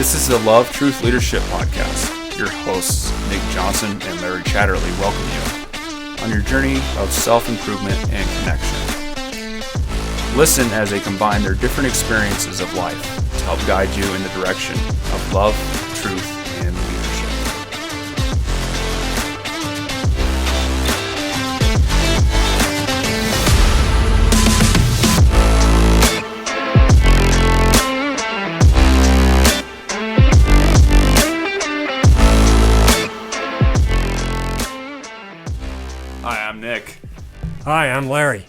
This is the Love Truth Leadership Podcast. Your hosts, Nick Johnson and Larry Chatterley, welcome you on your journey of self-improvement and connection. Listen as they combine their different experiences of life to help guide you in the direction of love, truth, and leadership. Hi, I'm Nick. Hi, I'm Larry.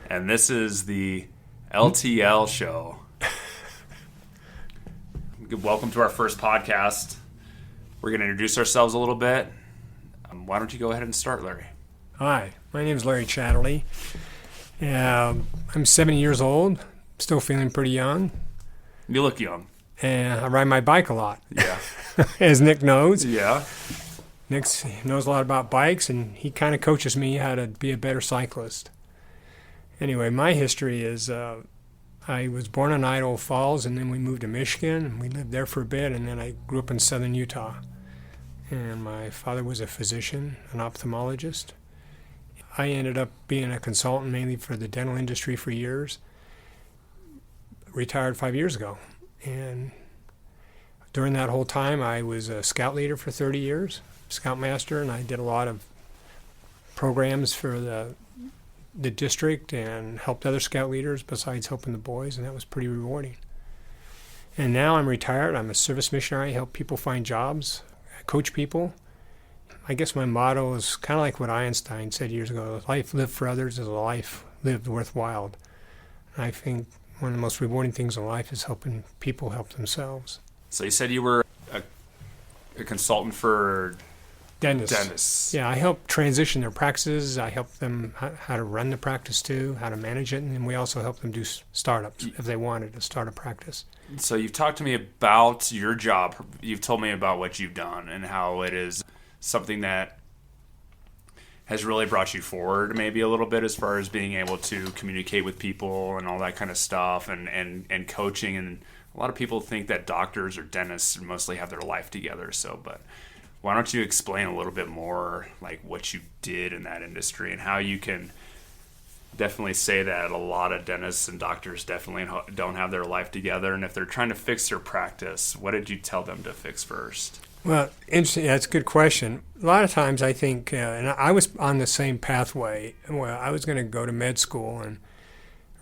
And this is the LTL show. Welcome to our first podcast. We're going to introduce ourselves a little bit. Why don't you go ahead and start, Larry? Hi, my name is Larry Chatterley. I'm 70 years old, still feeling pretty young. You look young. And I ride my bike a lot, Yeah. as Nick knows. Yeah. Nick knows a lot about bikes, and he kind of coaches me how to be a better cyclist. Anyway, my history is I was born in Idaho Falls, and then we moved to Michigan, and we lived there for a bit, and then I grew up in southern Utah. And my father was a physician, an ophthalmologist. I ended up being a consultant mainly for the dental industry for years. Retired 5 years ago. And during that whole time, I was a scout leader for 30 years, scoutmaster, and I did a lot of programs for the district and helped other scout leaders besides helping the boys, and that was pretty rewarding. And now I'm retired. I'm a service missionary. I help people find jobs. I coach people. I guess my motto is kind of like what Einstein said years ago: life lived for others is a life lived worthwhile. And I think one of the most rewarding things in life is helping people help themselves. So you said you were a consultant for dentists. Yeah, I help transition their practices. I help them how to run the practice too, how to manage it, and then we also help them do startups if they wanted to start a practice. So you've talked to me about your job. You've told me about what you've done and how it is something that has really brought you forward maybe a little bit as far as being able to communicate with people and all that kind of stuff and coaching. And a lot of people think that doctors or dentists mostly have their life together. But why don't you explain a little bit more like what you did in that industry and how you can definitely say that a lot of dentists and doctors definitely don't have their life together. And if they're trying to fix their practice, what did you tell them to fix first? Well, interesting. That's a good question. A lot of times I think, and I was on the same pathway. Well, I was going to go to med school, and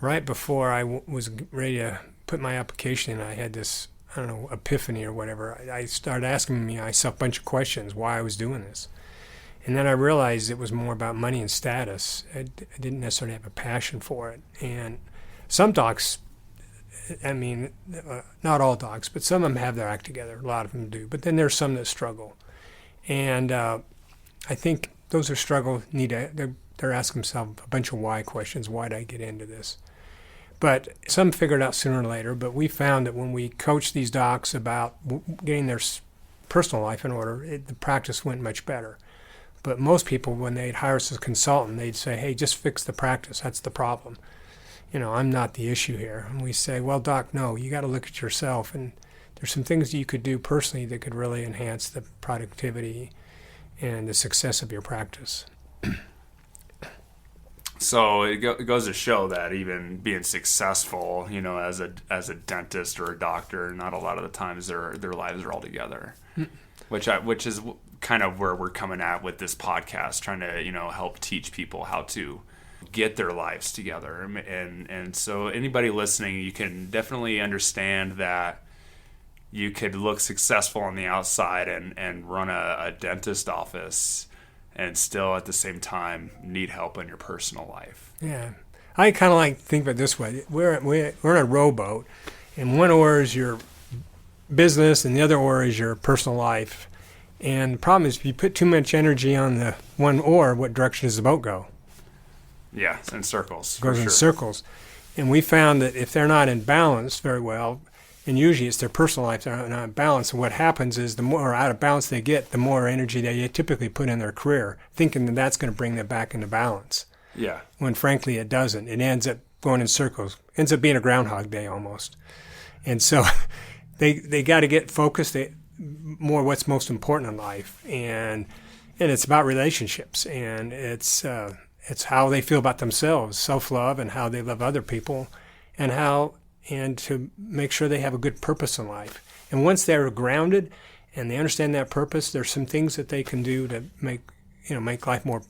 right before I was ready to put my application in, I had this, epiphany or whatever. I started asking myself a bunch of questions why I was doing this. And then I realized it was more about money and status. I didn't necessarily have a passion for it. And some docs, not all docs, but some of them have their act together. A lot of them do. But then there's some that struggle. And I think those who struggle they're asking themselves a bunch of why questions. Why did I get into this? But some figured out sooner or later. But we found that when we coached these docs about getting their personal life in order, the practice went much better. But most people, when they'd hire us as a consultant, they'd say, hey, just fix the practice. That's the problem. I'm not the issue here. And we say, well, doc, no, you got to look at yourself. And there's some things that you could do personally that could really enhance the productivity and the success of your practice. So it goes to show that even being successful, as a dentist or a doctor, not a lot of the times their lives are all together, which is kind of where we're coming at with this podcast, trying to help teach people how to get their lives together. And so anybody listening, you can definitely understand that you could look successful on the outside and run a dentist office and still at the same time need help in your personal life. Yeah. I kind of think of it this way. We're in a rowboat, and one oar is your business and the other oar is your personal life. And the problem is if you put too much energy on the one oar, what direction does the boat go? Yeah, in circles. It goes in circles. And we found that if they're not in balance very well, and usually it's their personal life that are not in balance, and what happens is the more out of balance they get, the more energy they typically put in their career, thinking that that's going to bring them back into balance. Yeah. When frankly it doesn't. It ends up going in circles. Ends up being a Groundhog Day almost. And so they got to get focused more what's most important in life, and it's about relationships, and it's how they feel about themselves, self-love, and how they love other people, and to make sure they have a good purpose in life. And once they're grounded and they understand that purpose, there's some things that they can do to make life more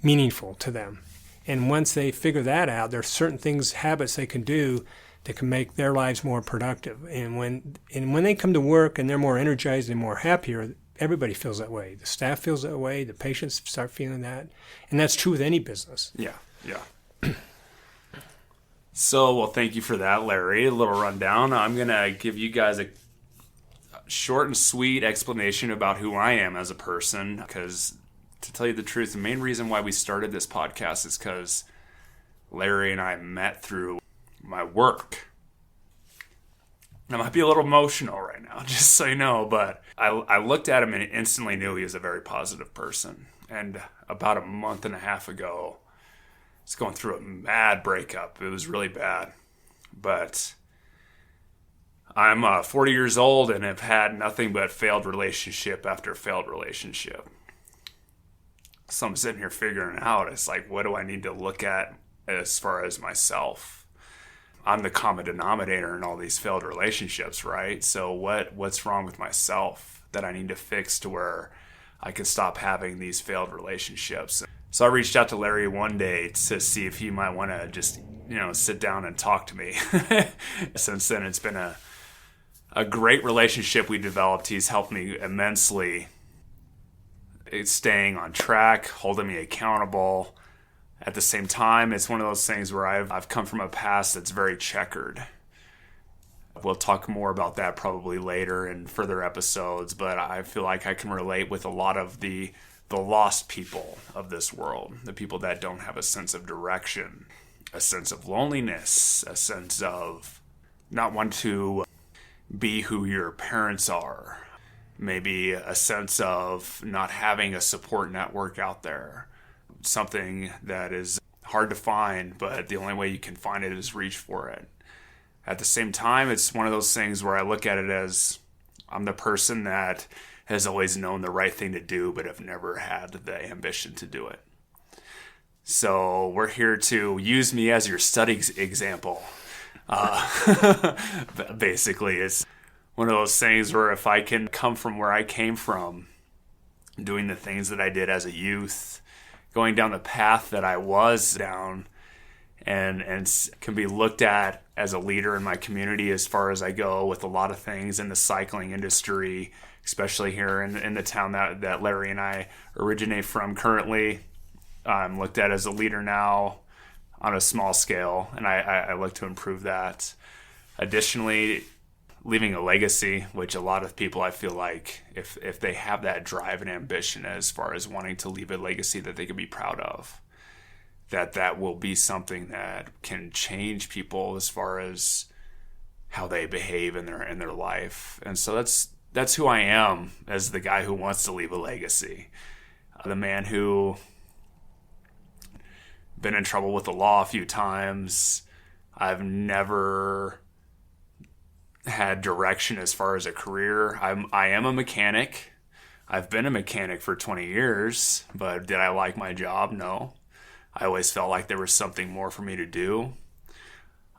meaningful to them. And once they figure that out, there's certain things, habits they can do that can make their lives more productive. And when they come to work and they're more energized and more happier, everybody feels that way. The staff feels that way. The patients start feeling that. And that's true with any business. Yeah. So, well, thank you for that, Larry. A little rundown. I'm going to give you guys a short and sweet explanation about who I am as a person, because to tell you the truth, the main reason why we started this podcast is because Larry and I met through my work. I might be a little emotional right now, just so you know, but I looked at him and instantly knew he was a very positive person. And about a month and a half ago, I was going through a mad breakup. It was really bad. But I'm 40 years old and have had nothing but failed relationship after failed relationship. So I'm sitting here figuring it out. It's like, what do I need to look at as far as myself? I'm the common denominator in all these failed relationships, right? So what's wrong with myself that I need to fix to where I can stop having these failed relationships? So I reached out to Larry one day to see if he might want to just, sit down and talk to me. Since then, it's been a great relationship we developed. He's helped me immensely. It's staying on track, holding me accountable. At the same time, it's one of those things where I've come from a past that's very checkered. We'll talk more about that probably later in further episodes, but I feel like I can relate with a lot of the lost people of this world, the people that don't have a sense of direction, a sense of loneliness, a sense of not want to be who your parents are, maybe a sense of not having a support network out there, something that is hard to find, but the only way you can find it is reach for it. At the same time, it's one of those things where I look at it as I'm the person that has always known the right thing to do, but have never had the ambition to do it. So we're here to use me as your study example. Basically, it's one of those things where if I can come from where I came from, doing the things that I did as a youth, going down the path that I was down, and can be looked at as a leader in my community as far as I go with a lot of things in the cycling industry, especially here in the town that Larry and I originate from currently. I'm looked at as a leader now on a small scale, and I look to improve that. Additionally, leaving a legacy, which a lot of people, I feel like, if they have that drive and ambition as far as wanting to leave a legacy that they can be proud of, that will be something that can change people as far as how they behave in their life. And so that's who I am as the guy who wants to leave a legacy. The man who been in trouble with the law a few times. I've never had direction as far as a career. I am a mechanic. I've been a mechanic for 20 years, but did I like my job? No. I always felt like there was something more for me to do.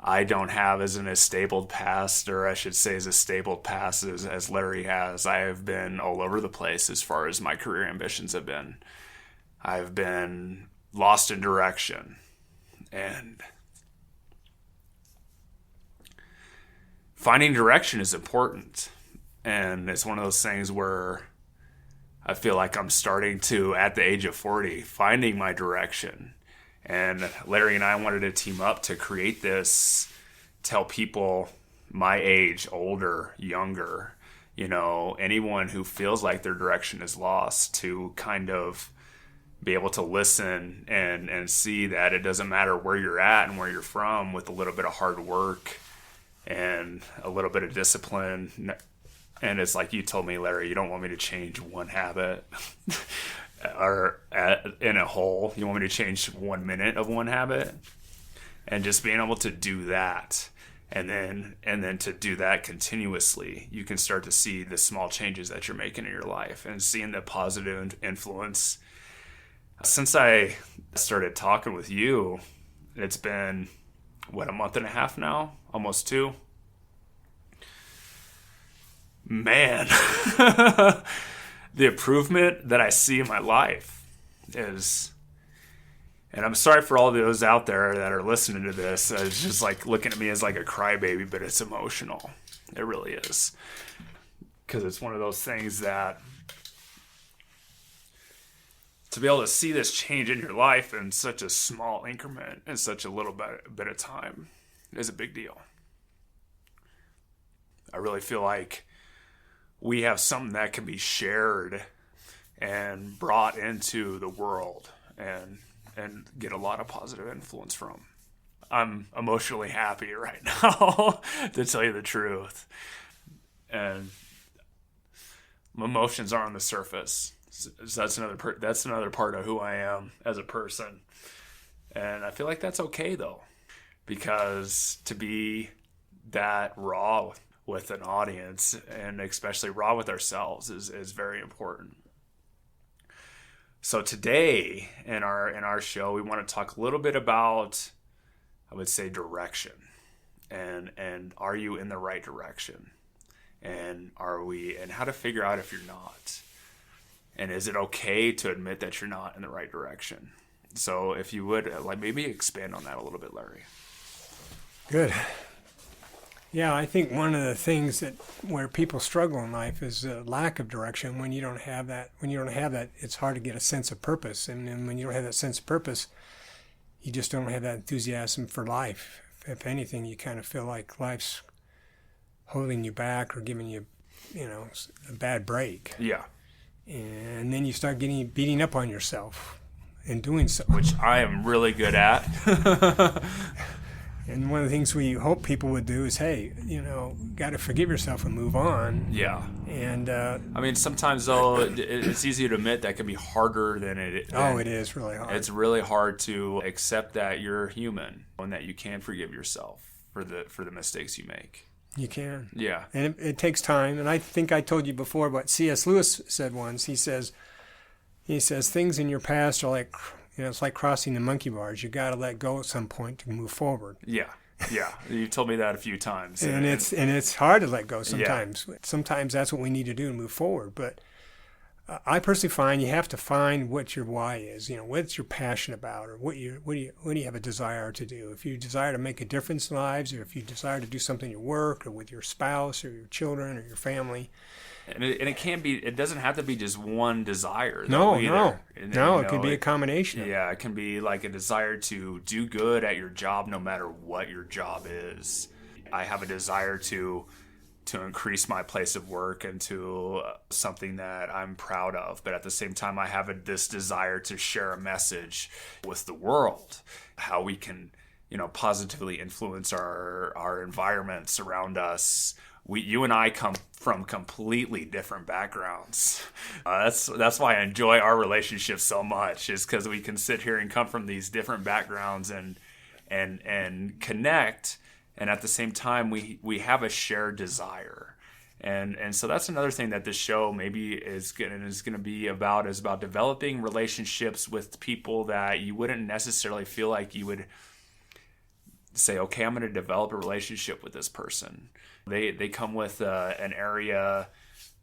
I don't have as stable past as Larry has. I have been all over the place as far as my career ambitions have been. I've been lost in direction, and finding direction is important. And it's one of those things where I feel like I'm starting to, at the age of 40, finding my direction. And Larry and I wanted to team up to create this, tell people my age, older, younger, anyone who feels like their direction is lost, to kind of be able to listen and see that it doesn't matter where you're at and where you're from, with a little bit of hard work and a little bit of discipline. And it's like you told me, Larry, you don't want me to change one habit or in a whole. You want me to change 1 minute of one habit. And just being able to do that And then to do that continuously, you can start to see the small changes that you're making in your life and seeing the positive influence. Since I started talking with you, it's been, a month and a half now? Almost 2? Man, the improvement that I see in my life is... And I'm sorry for all those out there that are listening to this. It's just like looking at me as like a crybaby, but it's emotional. It really is. Because it's one of those things that to be able to see this change in your life in such a small increment in such a little bit of time is a big deal. I really feel like we have something that can be shared and brought into the world and get a lot of positive influence from. I'm emotionally happy right now, to tell you the truth. And my emotions are on the surface. So that's another part of who I am as a person. And I feel like that's okay, though, because to be that raw with an audience, and especially raw with ourselves, is very important. So today in our show, we want to talk a little bit about, I would say, direction, and are you in the right direction, and how to figure out if you're not, and is it okay to admit that you're not in the right direction? So if you would maybe expand on that a little bit, Larry. Good. Yeah, I think one of the things where people struggle in life is a lack of direction. When you don't have that, it's hard to get a sense of purpose. And then when you don't have that sense of purpose, you just don't have that enthusiasm for life. If anything, you kind of feel like life's holding you back or giving you, a bad break. Yeah. And then you start beating up on yourself and doing so. Which I am really good at. And one of the things we hope people would do is, hey, got to forgive yourself and move on. Yeah. And sometimes though, it's easy to admit that can be harder than it. It is really hard. It's really hard to accept that you're human and that you can forgive yourself for the mistakes you make. You can. Yeah. And it takes time. And I think I told you before what C.S. Lewis said once. He says things in your past are like, it's like crossing the monkey bars. You got to let go at some point to move forward. Yeah. Yeah. You've told me that a few times. And it's hard to let go sometimes. Yeah. Sometimes that's what we need to do to move forward. But I personally find you have to find what your why is. What you're passionate about, or what do you have a desire to do. If you desire to make a difference in lives, or if you desire to do something at your work, or with your spouse, or your children, or your family. And it doesn't have to be just one desire. No. It could be a combination. Yeah, it can be like a desire to do good at your job no matter what your job is. I have a desire to increase my place of work into something that I'm proud of. But at the same time, I have this desire to share a message with the world, how we can, positively influence our environments around us. You and I come from completely different backgrounds. That's why I enjoy our relationship so much, is because we can sit here and come from these different backgrounds and connect. And at the same time, we have a shared desire. And so that's another thing that this show maybe is going to be about, is about developing relationships with people that you wouldn't necessarily feel like you would say, okay, I'm going to develop a relationship with this person. They come with an area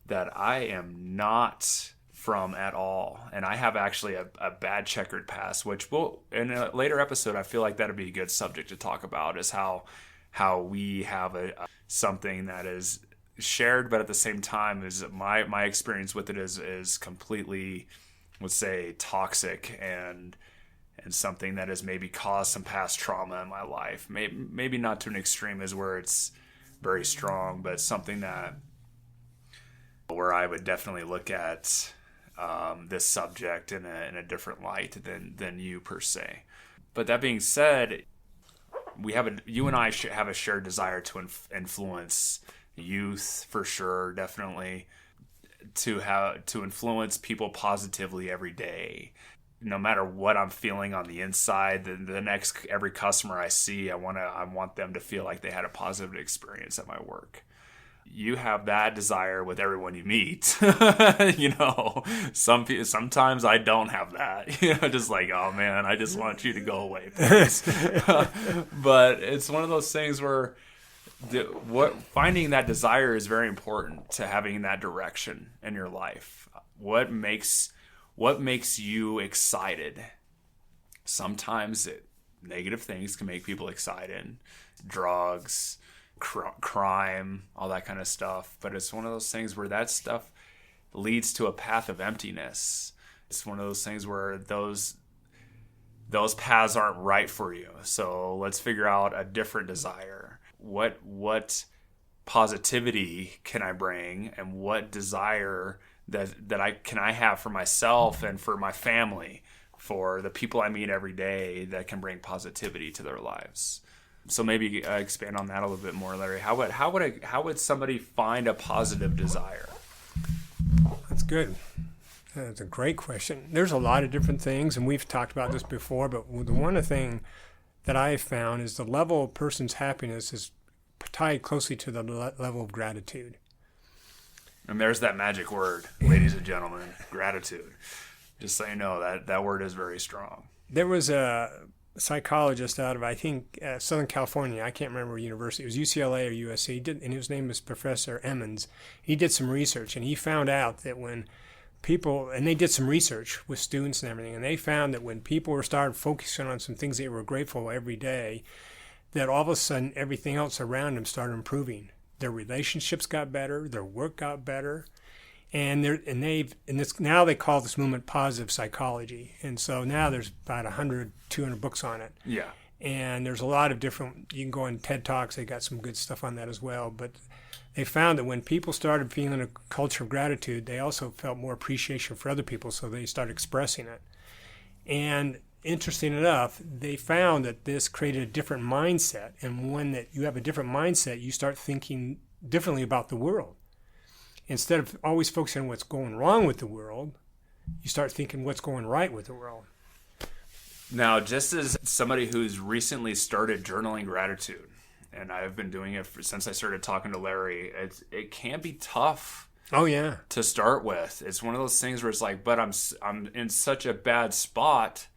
that I am not from at all. And I have actually a bad checkered past, which in a later episode, I feel like that'd be a good subject to talk about, is how we have something that is shared, but at the same time is my experience with it is completely, let's say, toxic and something that has maybe caused some past trauma in my life. Maybe not to an extreme as where it's very strong, but something where I would definitely look at this subject in a different light than you per se. But that being said, you and I have a shared desire to influence youth, for sure, definitely, to influence people positively every day. no matter what I'm feeling on the inside, the next every customer I see, I want them to feel like they had a positive experience at my work. You have that desire with everyone you meet. Sometimes I don't have that. Just like, oh man, I just want you to go away, please. But it's one of those things where finding that desire is very important to having that direction in your life. What makes you excited? Sometimes negative things can make people excited. Drugs, crime, all that kind of stuff. But it's one of those things where that stuff leads to a path of emptiness. It's one of those things where those paths aren't right for you. So let's figure out a different desire. What positivity can I bring, and what desire that I have for myself and for my family, for the people I meet every day, that can bring positivity to their lives. So maybe expand on that a little bit more, Larry. How would somebody find a positive desire? That's good. That's a great question. There's a lot of different things, and we've talked about this before, but the one thing that I've found is the level of a person's happiness is tied closely to the level of gratitude. And there's that magic word, ladies and gentlemen, gratitude. Just so you know, that word is very strong. There was a psychologist out of, I think, Southern California. I can't remember university. It was UCLA or USC. And his name was Professor Emmons. He did some research, and he found out that when people, and they did some research with students and everything, and they found that when people were started focusing on some things they were grateful for every day, that all of a sudden everything else around them started improving. Their relationships got better, their work got better, now they call this movement positive psychology. And so now there's about 100, 200 books on it. Yeah. And there's a lot of different, you can go on TED Talks, they got some good stuff on that as well. But they found that when people started feeling a culture of gratitude, they also felt more appreciation for other people, so they started expressing it. And interesting enough, they found that this created a different mindset. And when that you have a different mindset, you start thinking differently about the world. Instead of always focusing on what's going wrong with the world, you start thinking what's going right with the world. Now, just as somebody who's recently started journaling gratitude, and I've been doing it since I started talking to Larry, it can be tough. Oh yeah. To start with, it's one of those things where it's like, but I'm in such a bad spot.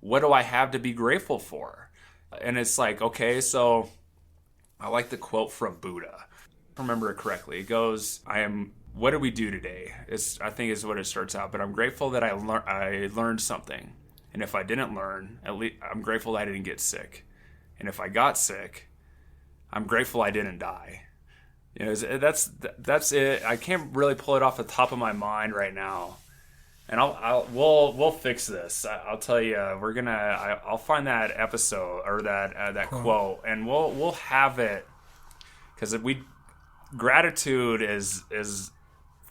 What do I have to be grateful for? And it's like, okay, so I like the quote from Buddha. If I remember it correctly. It goes, what did we do today? I think is what it starts out. But I'm grateful that I learned something. And if I didn't learn, at least I'm grateful I didn't get sick. And if I got sick, I'm grateful I didn't die. That's it. I can't really pull it off the top of my mind right now. And we'll fix this. I'll tell you, I'll find that episode or that quote, and we'll have it, because gratitude is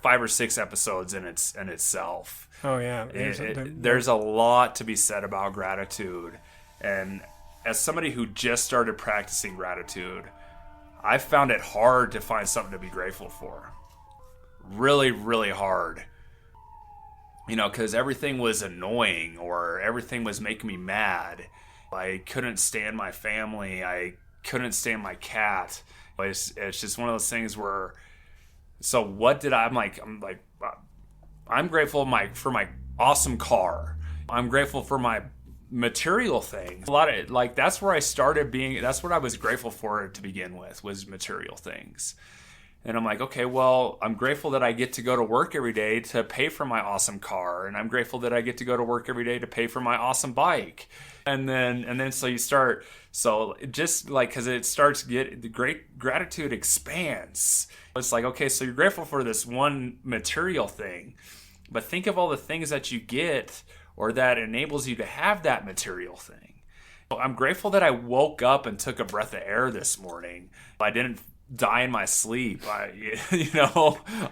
5 or 6 episodes in itself. Oh yeah, there's a lot to be said about gratitude, and as somebody who just started practicing gratitude, I found it hard to find something to be grateful for. Really, really hard. Because everything was annoying or everything was making me mad. I couldn't stand my family. I couldn't stand my cat. It's just one of those things where, so what did I'm grateful for my awesome car. I'm grateful for my material things. A lot of that's where I started that's what I was grateful for to begin with, was material things. And I'm like, okay, well, I'm grateful that I get to go to work every day to pay for my awesome car. And I'm grateful that I get to go to work every day to pay for my awesome bike. And then so you start, so just because it starts the great gratitude expands. It's like, okay, so you're grateful for this one material thing, but think of all the things that you get or that enables you to have that material thing. I'm grateful that I woke up and took a breath of air this morning. I didn't die in my sleep.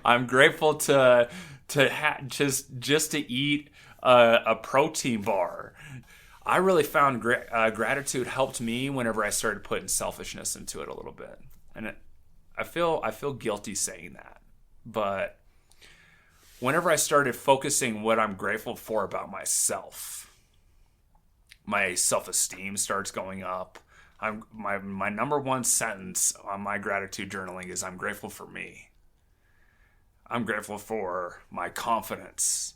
I'm grateful to just to eat a protein bar. I really found gratitude helped me whenever I started putting selfishness into it a little bit, and I feel guilty saying that, but whenever I started focusing what I'm grateful for about myself, my self-esteem starts going up. My number one sentence on my gratitude journaling is, I'm grateful for me. I'm grateful for my confidence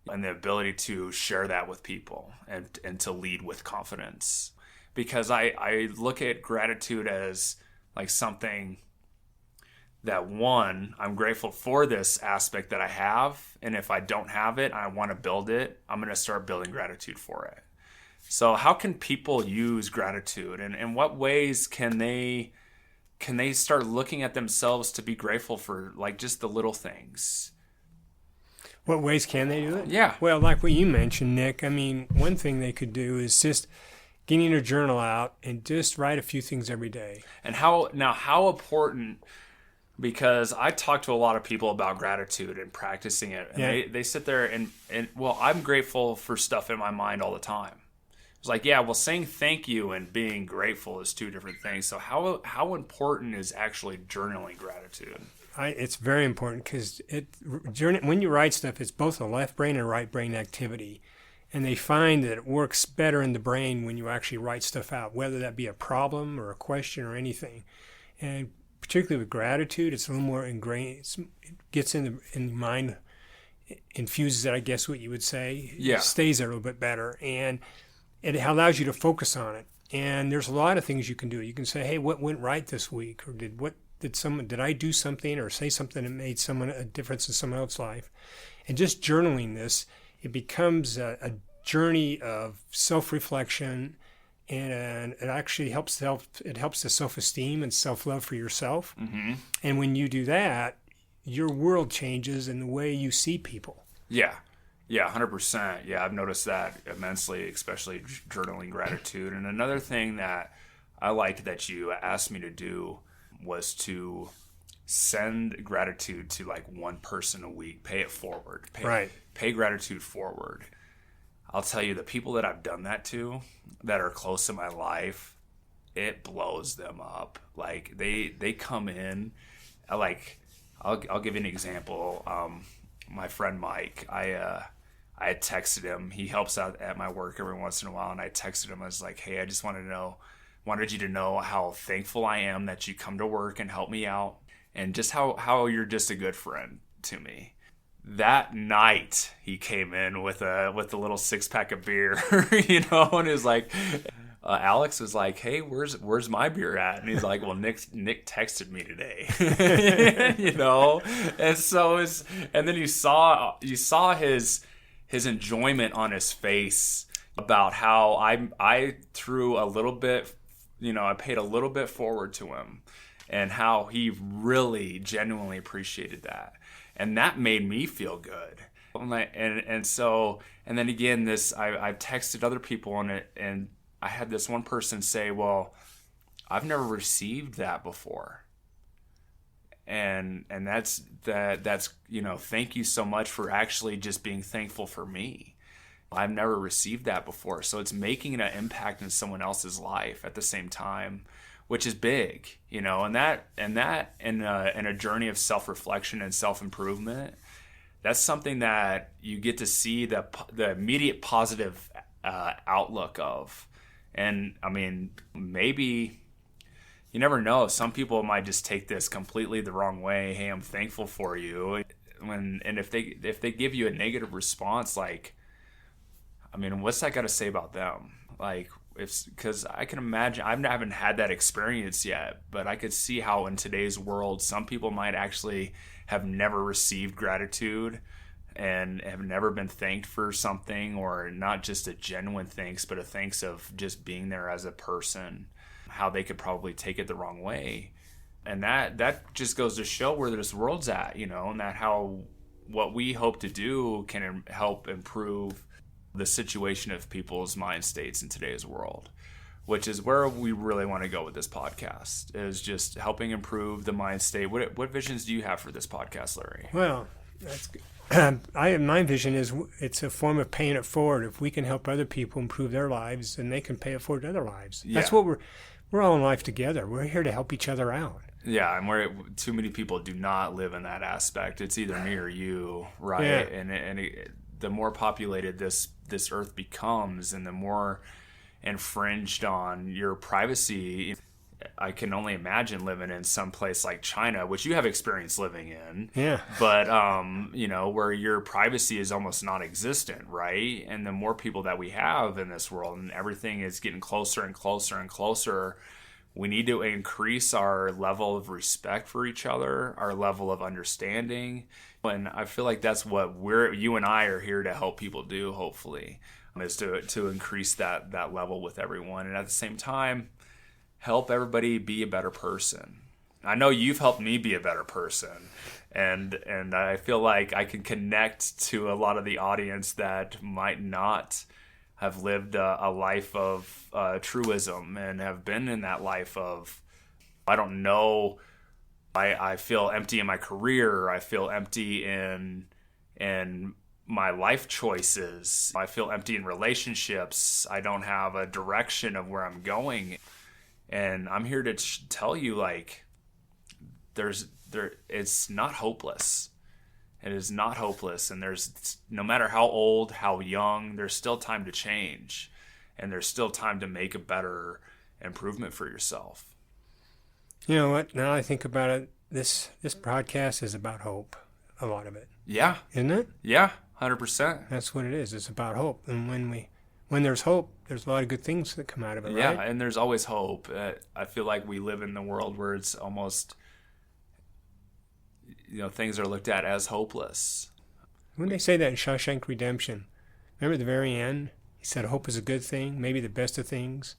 and the ability to share that with people and to lead with confidence. Because I look at gratitude as like something that, one, I'm grateful for this aspect that I have. And if I don't have it, I want to build it, I'm going to start building gratitude for it. So how can people use gratitude, and in what ways can they start looking at themselves to be grateful for, like, just the little things? What ways can they do it? Yeah. Well, like what you mentioned, Nick, I mean, one thing they could do is just getting a journal out and just write a few things every day. And how important, because I talk to a lot of people about gratitude and practicing it, and they sit there and, well, I'm grateful for stuff in my mind all the time. It's like, yeah, well, saying thank you and being grateful is two different things. So how important is actually journaling gratitude? It's very important, because when you write stuff, it's both a left brain and right brain activity. And they find that it works better in the brain when you actually write stuff out, whether that be a problem or a question or anything. And particularly with gratitude, it's a little more ingrained. It gets in the mind, infuses it, I guess what you would say. Yeah. It stays there a little bit better. And it allows you to focus on it. And there's a lot of things you can do. You can say, hey, what went right this week? Or did I do something or say something that made a difference in someone else's life? And just journaling this, it becomes a journey of self-reflection, and it actually helps the self-esteem and self-love for yourself. Mm-hmm. And when you do that, your world changes in the way you see people. Yeah. Yeah, 100%. Yeah, I've noticed that immensely, especially journaling gratitude. And another thing that I liked that you asked me to do was to send gratitude to like one person a week. Pay it forward. Pay gratitude forward. I'll tell you, the people that I've done that to, that are close to my life, it blows them up. Like they come in, like I'll give you an example. My friend Mike, I had texted him. He helps out at my work every once in a while, and I texted him. I was like, hey, I just wanted you to know how thankful I am that you come to work and help me out, and just how you're just a good friend to me. That night, he came in with a little 6-pack of beer, and is like, Alex was like, hey, where's my beer at? And he's like, well, Nick texted me today, and so and then you saw his enjoyment on his face about how I threw a little bit, I paid a little bit forward to him, and how he really genuinely appreciated that. And that made me feel good. And then again, I've texted other people on it, and I had this one person say, well, I've never received that before. And that's thank you so much for actually just being thankful for me. I've never received that before. So it's making an impact in someone else's life at the same time, which is big, and that in a journey of self-reflection and self-improvement, that's something that you get to see the immediate positive outlook of. And I mean, maybe you never know. Some people might just take this completely the wrong way. Hey, I'm thankful for you. And if they give you a negative response, like, I mean, what's that got to say about them? Like, because I can imagine, I haven't had that experience yet, but I could see how in today's world, some people might actually have never received gratitude and have never been thanked for something, or not just a genuine thanks, but a thanks of just being there as a person, how they could probably take it the wrong way. And that just goes to show where this world's at, and that how what we hope to do can help improve the situation of people's mind states in today's world, which is where we really want to go with this podcast, is just helping improve the mind state. What visions do you have for this podcast, Larry? Well, that's good. My vision is it's a form of paying it forward. If we can help other people improve their lives, then they can pay it forward to other lives. Yeah. That's what we're all in life together. We're here to help each other out. Yeah, and too many people do not live in that aspect. It's either me or you, right? Yeah. And the more populated this earth becomes, and the more infringed on your privacy. I can only imagine living in some place like China, which you have experience living in. Yeah. But, where your privacy is almost non-existent, right? And the more people that we have in this world and everything is getting closer and closer and closer, we need to increase our level of respect for each other, our level of understanding. And I feel like that's what you and I are here to help people do, hopefully, is to increase that level with everyone. And at the same time, help everybody be a better person. I know you've helped me be a better person, and I feel like I can connect to a lot of the audience that might not have lived a life of truism and have been in that life of, I don't know, I feel empty in my career, I feel empty in my life choices, I feel empty in relationships, I don't have a direction of where I'm going. And I'm here to tell you, like, it's not hopeless. It is not hopeless. And there's, no matter how old, how young, there's still time to change. And there's still time to make a better improvement for yourself. You know what? Now I think about it, this podcast is about hope. A lot of it. Yeah. Isn't it? Yeah, 100%. That's what it is. It's about hope. And when there's hope, there's a lot of good things that come out of it, right? Yeah, and there's always hope. I feel like we live in the world where it's almost, things are looked at as hopeless. When they say that in Shawshank Redemption, remember at the very end, he said hope is a good thing, maybe the best of things.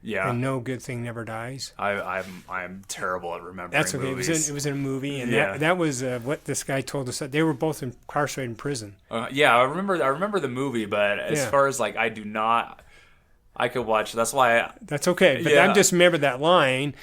Yeah. And no good thing never dies. I'm terrible at remembering That's okay. movies. It was in a movie, and Yeah. that was what this guy told us. They were both incarcerated in prison. Yeah, I remember the movie, but as far as like, I could watch. That's why. That's okay. But Yeah. I just remember that line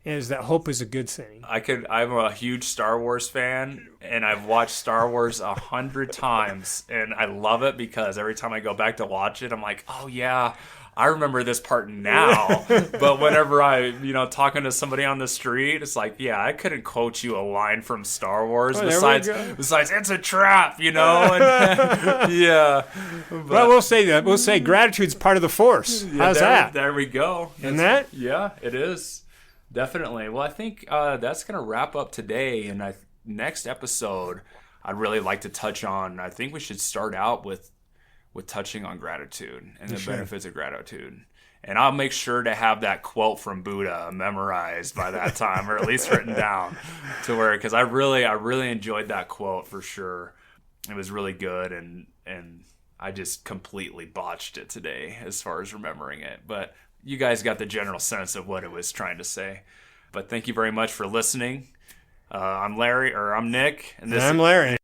is that hope is a good thing. I'm a huge Star Wars fan, and I've watched Star Wars 100 times, and I love it because every time I go back to watch it, I'm like, oh yeah, I remember this part now. But whenever talking to somebody on the street, it's like, yeah, I couldn't quote you a line from Star Wars besides it's a trap, And, yeah. Well, we'll say that. We'll say gratitude's part of the force. How's that? There we go. Isn't that? Yeah, it is. Definitely. Well, I think that's going to wrap up today. And next episode, I'd really like to touch on, I think we should start out with touching on gratitude and the benefits of gratitude. And I'll make sure to have that quote from Buddha memorized by that time, or at least written down, because I really enjoyed that quote for sure. It was really good, and I just completely botched it today as far as remembering it. But you guys got the general sense of what it was trying to say. But thank you very much for listening. I'm Nick. And I'm Larry.